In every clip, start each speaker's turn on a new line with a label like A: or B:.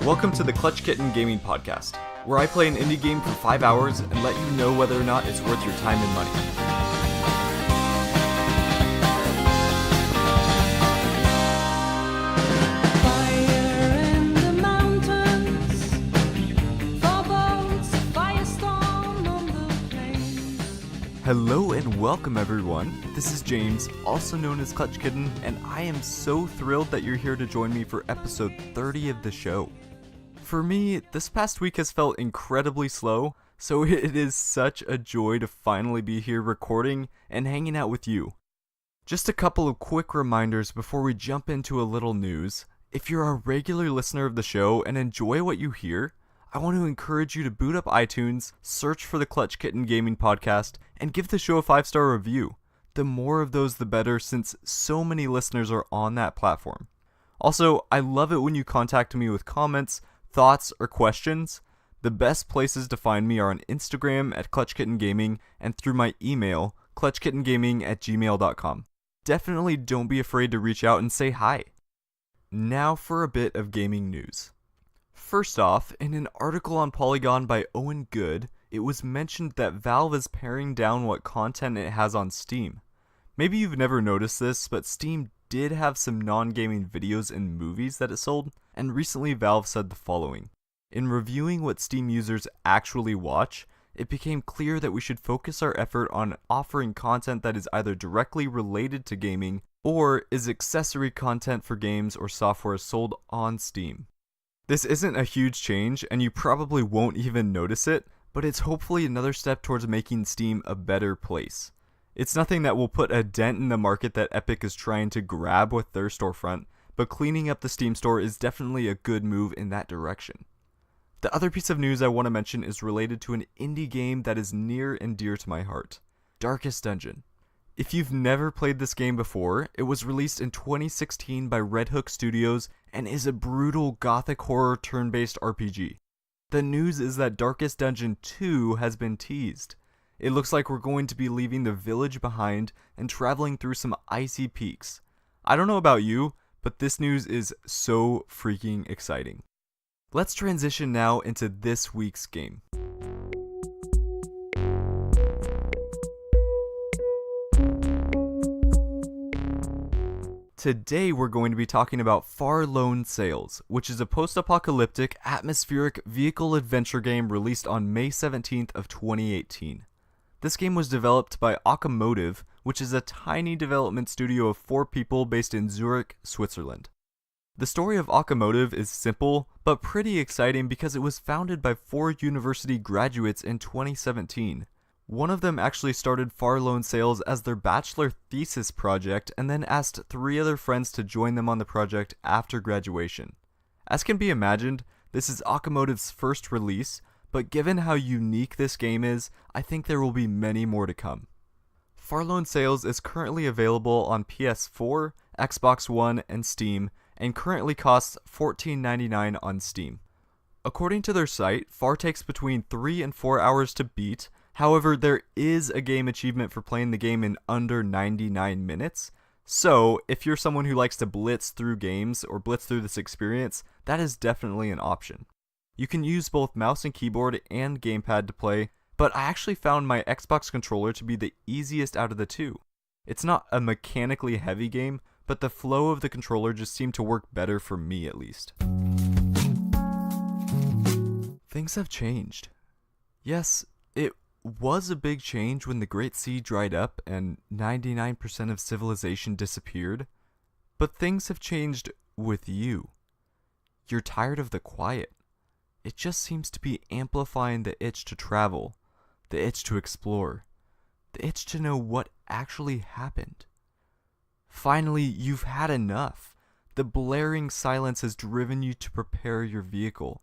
A: Welcome to the Clutch Kitten Gaming Podcast, where I play an indie game for 5 hours and let you know whether or not it's worth your time and money. Hello and welcome everyone, this is James, also known as Clutch Kitten, and I am so thrilled that you're here to join me for episode 30 of the show. For me, this past week has felt incredibly slow, so it is such a joy to finally be here recording and hanging out with you. Just a couple of quick reminders before we jump into a little news. If you're a regular listener of the show and enjoy what you hear, I want to encourage you to boot up iTunes, search for the Clutch Kitten Gaming Podcast, and give the show a 5-star review. The more of those the better, since so many listeners are on that platform. Also, I love it when you contact me with comments, thoughts, or questions. The best places to find me are on Instagram at klutchkittengaming and through my email, klutchkittengaming@gmail.com. Definitely don't be afraid to reach out and say hi. Now for a bit of gaming news. First off, in an article on Polygon by Owen Good, it was mentioned that Valve is paring down what content it has on Steam. Maybe you've never noticed this, but Steam did have some non-gaming videos and movies that it sold, and recently Valve said the following. In reviewing what Steam users actually watch, it became clear that we should focus our effort on offering content that is either directly related to gaming, or is accessory content for games or software sold on Steam. This isn't a huge change, and you probably won't even notice it, but it's hopefully another step towards making Steam a better place. It's nothing that will put a dent in the market that Epic is trying to grab with their storefront, but cleaning up the Steam store is definitely a good move in that direction. The other piece of news I want to mention is related to an indie game that is near and dear to my heart, Darkest Dungeon. If you've never played this game before, it was released in 2016 by Red Hook Studios and is a brutal gothic horror turn-based RPG. The news is that Darkest Dungeon 2 has been teased. It looks like we're going to be leaving the village behind and traveling through some icy peaks. I don't know about you, but this news is so freaking exciting. Let's transition now into this week's game. Today we're going to be talking about Far Lone Sails, which is a post-apocalyptic, atmospheric vehicle adventure game released on May 17th of 2018. This game was developed by Automotive, which is a tiny development studio of 4 people based in Zurich, Switzerland. The story of Automotive is simple, but pretty exciting because it was founded by 4 university graduates in 2017. One of them actually started Far Lone Sails as their bachelor thesis project and then asked 3 other friends to join them on the project after graduation. As can be imagined, this is Automotive's first release, but given how unique this game is, I think there will be many more to come. Far Lone Sails is currently available on PS4, Xbox One, and Steam, and currently costs $14.99 on Steam. According to their site, Far takes between 3 and 4 hours to beat. However, there is a game achievement for playing the game in under 99 minutes, so if you're someone who likes to blitz through games or blitz through this experience, that is definitely an option. You can use both mouse and keyboard and gamepad to play, but I actually found my Xbox controller to be the easiest out of the two. It's not a mechanically heavy game, but the flow of the controller just seemed to work better for me at least. Things have changed. Yes, it was a big change when the Great Sea dried up and 99% of civilization disappeared, but things have changed with you. You're tired of the quiet. It just seems to be amplifying the itch to travel, the itch to explore, the itch to know what actually happened. Finally, you've had enough. The blaring silence has driven you to prepare your vehicle.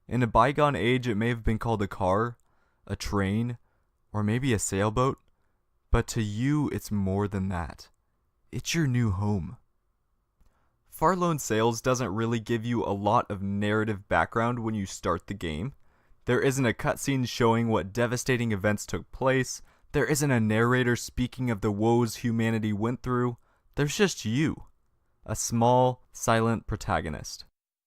A: In a bygone age, it may have been called a car, a train, or maybe a sailboat, but to you it's more than that. It's your new home. Far Lone Sails doesn't really give you a lot of narrative background when you start the game. There isn't a cutscene showing what devastating events took place, there isn't a narrator speaking of the woes humanity went through, there's just you, a small, silent protagonist.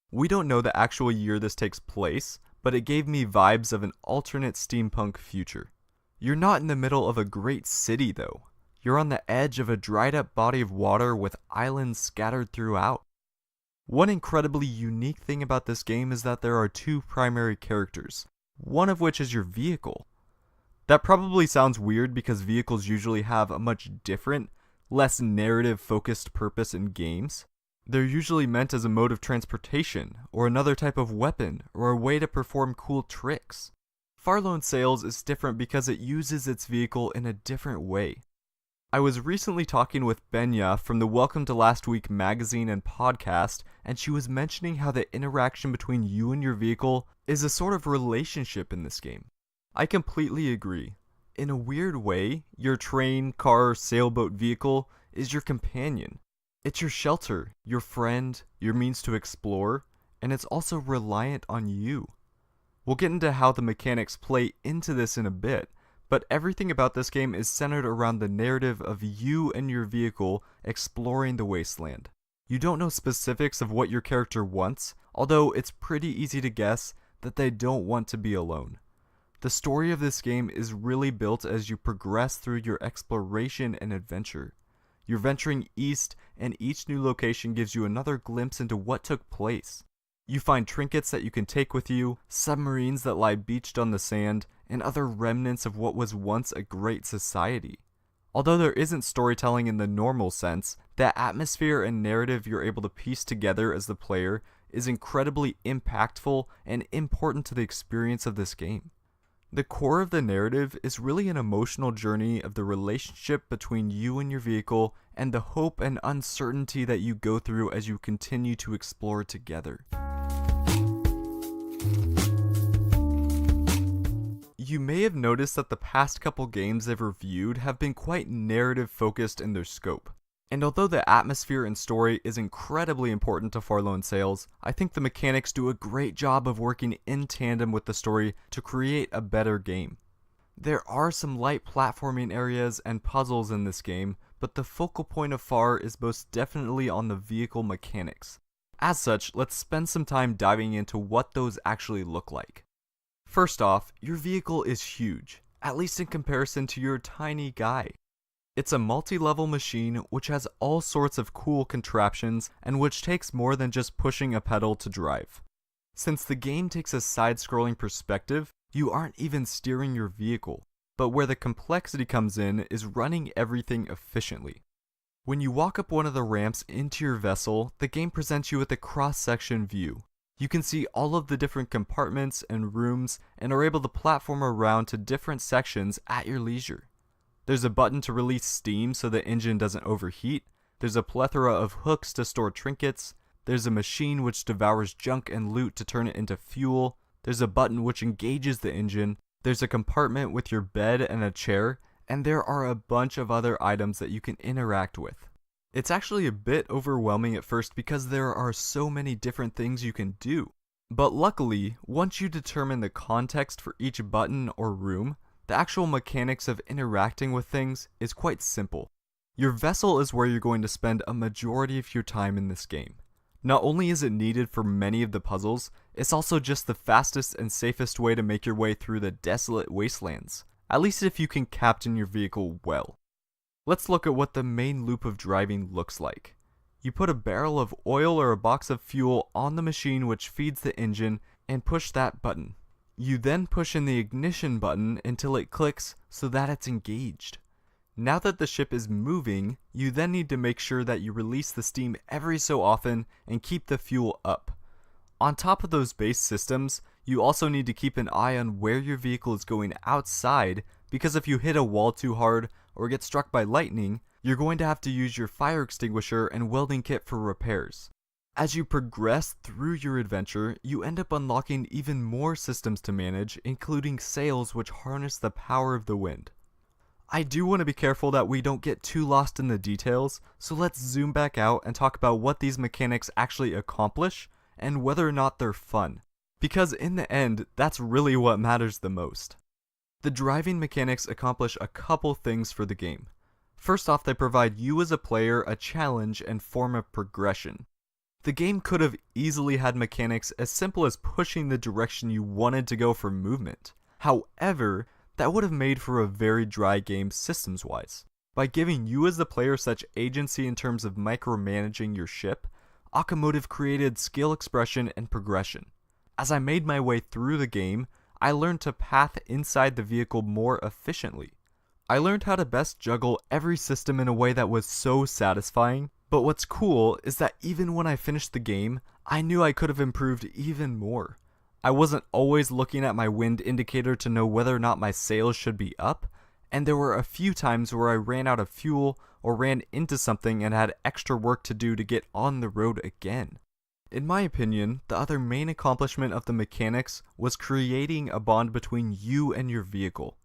A: We don't know the actual year this takes place, but it gave me vibes of an alternate steampunk future. You're not in the middle of a great city though. You're on the edge of a dried up body of water with islands scattered throughout. One incredibly unique thing about this game is that there are two primary characters, one of which is your vehicle. That probably sounds weird because vehicles usually have a much different, less narrative-focused purpose in games. They're usually meant as a mode of transportation, or another type of weapon, or a way to perform cool tricks. Farlone Sales is different because it uses its vehicle in a different way. I was recently talking with Benya from the Welcome to Last Week magazine and podcast, and she was mentioning how the interaction between you and your vehicle is a sort of relationship in this game. I completely agree. In a weird way, your train, car, sailboat vehicle is your companion. It's your shelter, your friend, your means to explore, and it's also reliant on you. We'll get into how the mechanics play into this in a bit, but everything about this game is centered around the narrative of you and your vehicle exploring the wasteland. You don't know specifics of what your character wants, although it's pretty easy to guess that they don't want to be alone. The story of this game is really built as you progress through your exploration and adventure. You're venturing east, and each new location gives you another glimpse into what took place. You find trinkets that you can take with you, submarines that lie beached on the sand, and other remnants of what was once a great society. Although there isn't storytelling in the normal sense, the atmosphere and narrative you're able to piece together as the player is incredibly impactful and important to the experience of this game. The core of the narrative is really an emotional journey of the relationship between you and your vehicle and the hope and uncertainty that you go through as you continue to explore together. You may have noticed that the past couple games I've reviewed have been quite narrative focused in their scope. And although the atmosphere and story is incredibly important to Farlone Sales, I think the mechanics do a great job of working in tandem with the story to create a better game. There are some light platforming areas and puzzles in this game, but the focal point of Far is most definitely on the vehicle mechanics. As such, let's spend some time diving into what those actually look like. First off, your vehicle is huge, at least in comparison to your tiny guy. It's a multi-level machine which has all sorts of cool contraptions and which takes more than just pushing a pedal to drive. Since the game takes a side-scrolling perspective, you aren't even steering your vehicle, but where the complexity comes in is running everything efficiently. When you walk up one of the ramps into your vessel, the game presents you with a cross-section view. You can see all of the different compartments and rooms and are able to platform around to different sections at your leisure. There's a button to release steam so the engine doesn't overheat. There's a plethora of hooks to store trinkets. There's a machine which devours junk and loot to turn it into fuel. There's a button which engages the engine. There's a compartment with your bed and a chair. And there are a bunch of other items that you can interact with. It's actually a bit overwhelming at first because there are so many different things you can do. But luckily, once you determine the context for each button or room, the actual mechanics of interacting with things is quite simple. Your vessel is where you're going to spend a majority of your time in this game. Not only is it needed for many of the puzzles, it's also just the fastest and safest way to make your way through the desolate wastelands, at least if you can captain your vehicle well. Let's look at what the main loop of driving looks like. You put a barrel of oil or a box of fuel on the machine which feeds the engine and push that button. You then push in the ignition button until it clicks so that it's engaged. Now that the ship is moving, you then need to make sure that you release the steam every so often and keep the fuel up. On top of those base systems, you also need to keep an eye on where your vehicle is going outside, because if you hit a wall too hard or get struck by lightning, you're going to have to use your fire extinguisher and welding kit for repairs. As you progress through your adventure, you end up unlocking even more systems to manage, including sails which harness the power of the wind. I do want to be careful that we don't get too lost in the details, so let's zoom back out and talk about what these mechanics actually accomplish and whether or not they're fun. Because in the end, that's really what matters the most. The driving mechanics accomplish a couple things for the game. First off, they provide you as a player a challenge and form of progression. The game could have easily had mechanics as simple as pushing the direction you wanted to go for movement. However, that would have made for a very dry game systems-wise. By giving you as the player such agency in terms of micromanaging your ship, Automotive created skill expression and progression. As I made my way through the game, I learned to path inside the vehicle more efficiently. I learned how to best juggle every system in a way that was so satisfying, but what's cool is that even when I finished the game, I knew I could have improved even more. I wasn't always looking at my wind indicator to know whether or not my sails should be up, and there were a few times where I ran out of fuel or ran into something and had extra work to do to get on the road again. In my opinion, the other main accomplishment of the mechanics was creating a bond between you and your vehicle.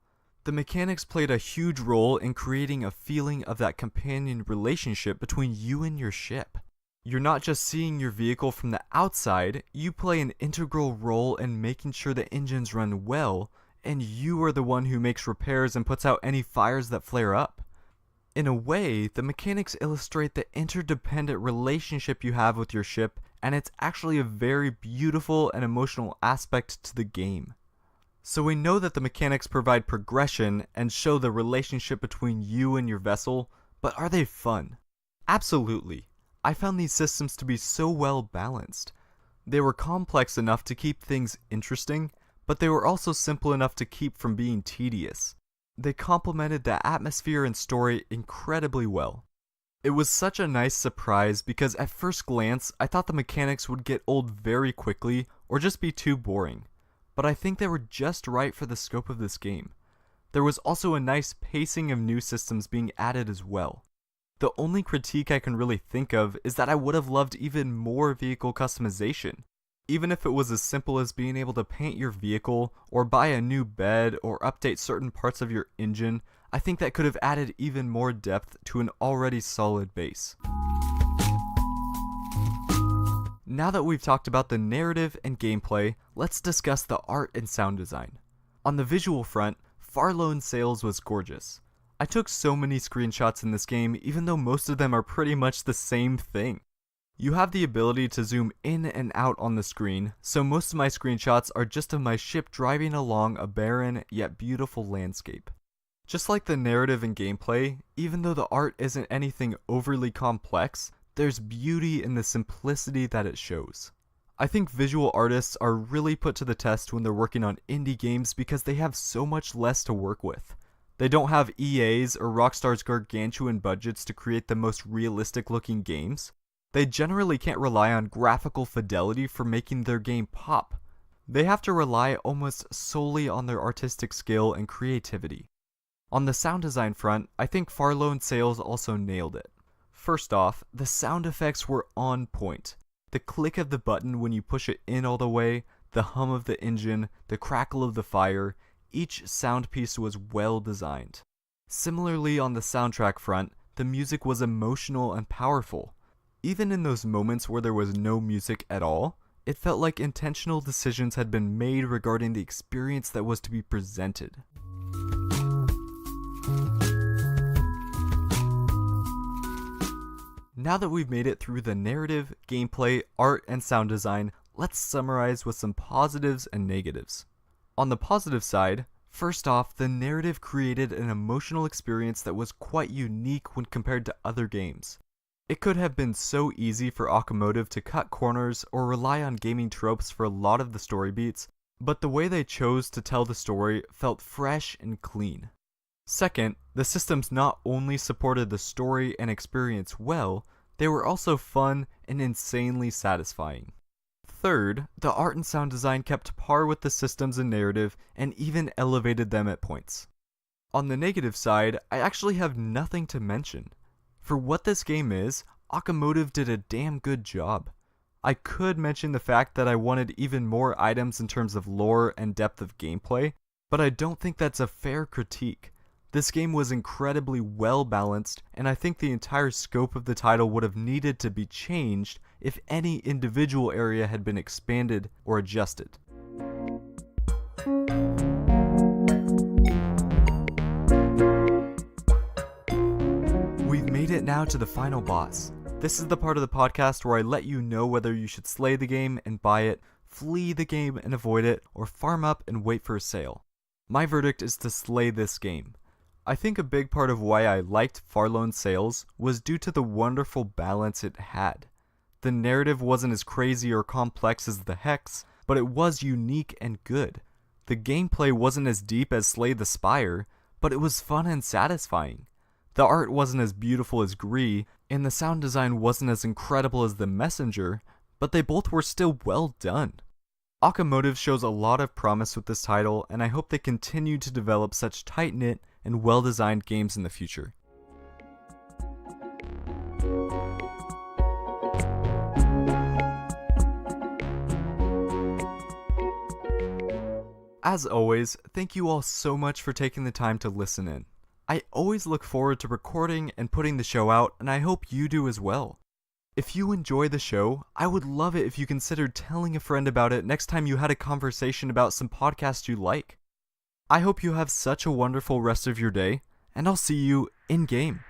A: The mechanics played a huge role in creating a feeling of that companion relationship between you and your ship. You're not just seeing your vehicle from the outside, you play an integral role in making sure the engines run well, and you are the one who makes repairs and puts out any fires that flare up. In a way, the mechanics illustrate the interdependent relationship you have with your ship, and it's actually a very beautiful and emotional aspect to the game. So we know that the mechanics provide progression and show the relationship between you and your vessel, but are they fun? Absolutely. I found these systems to be so well balanced. They were complex enough to keep things interesting, but they were also simple enough to keep from being tedious. They complemented the atmosphere and story incredibly well. It was such a nice surprise because at first glance I thought the mechanics would get old very quickly or just be too boring, but I think they were just right for the scope of this game. There was also a nice pacing of new systems being added as well. The only critique I can really think of is that I would have loved even more vehicle customization. Even if it was as simple as being able to paint your vehicle, or buy a new bed, or update certain parts of your engine, I think that could have added even more depth to an already solid base. Now that we've talked about the narrative and gameplay, let's discuss the art and sound design. On the visual front, Farlone Sails was gorgeous. I took so many screenshots in this game even though most of them are pretty much the same thing. You have the ability to zoom in and out on the screen, so most of my screenshots are just of my ship driving along a barren yet beautiful landscape. Just like the narrative and gameplay, even though the art isn't anything overly complex, there's beauty in the simplicity that it shows. I think visual artists are really put to the test when they're working on indie games because they have so much less to work with. They don't have EA's or Rockstar's gargantuan budgets to create the most realistic looking games. They generally can't rely on graphical fidelity for making their game pop. They have to rely almost solely on their artistic skill and creativity. On the sound design front, I think Farlone Sails also nailed it. First off, the sound effects were on point. The click of the button when you push it in all the way, the hum of the engine, the crackle of the fire, each sound piece was well designed. Similarly, on the soundtrack front, the music was emotional and powerful. Even in those moments where there was no music at all, it felt like intentional decisions had been made regarding the experience that was to be presented. Now that we've made it through the narrative, gameplay, art, and sound design, let's summarize with some positives and negatives. On the positive side, first off, the narrative created an emotional experience that was quite unique when compared to other games. It could have been so easy for Automotive to cut corners or rely on gaming tropes for a lot of the story beats, but the way they chose to tell the story felt fresh and clean. Second, the systems not only supported the story and experience well, they were also fun and insanely satisfying. Third, the art and sound design kept par with the systems and narrative and even elevated them at points. On the negative side, I actually have nothing to mention. For what this game is, Automotive did a damn good job. I could mention the fact that I wanted even more items in terms of lore and depth of gameplay, but I don't think that's a fair critique. This game was incredibly well balanced, and I think the entire scope of the title would have needed to be changed if any individual area had been expanded or adjusted. We've made it now to the final boss, This is the part of the podcast where I let you know whether you should slay the game and buy it, flee the game and avoid it, or farm up and wait for a sale. My verdict is to slay this game. I think a big part of why I liked Farloan Sales was due to the wonderful balance it had. The narrative wasn't as crazy or complex as the Hex, but it was unique and good. The gameplay wasn't as deep as Slay the Spire, but it was fun and satisfying. The art wasn't as beautiful as Gree, and the sound design wasn't as incredible as The Messenger, but they both were still well done. Akamotive shows a lot of promise with this title, and I hope they continue to develop such tight-knit and well-designed games in the future. As always, thank you all so much for taking the time to listen in. I always look forward to recording and putting the show out, and I hope you do as well. If you enjoy the show, I would love it if you considered telling a friend about it next time you had a conversation about some podcast you like. I hope you have such a wonderful rest of your day, and I'll see you in-game.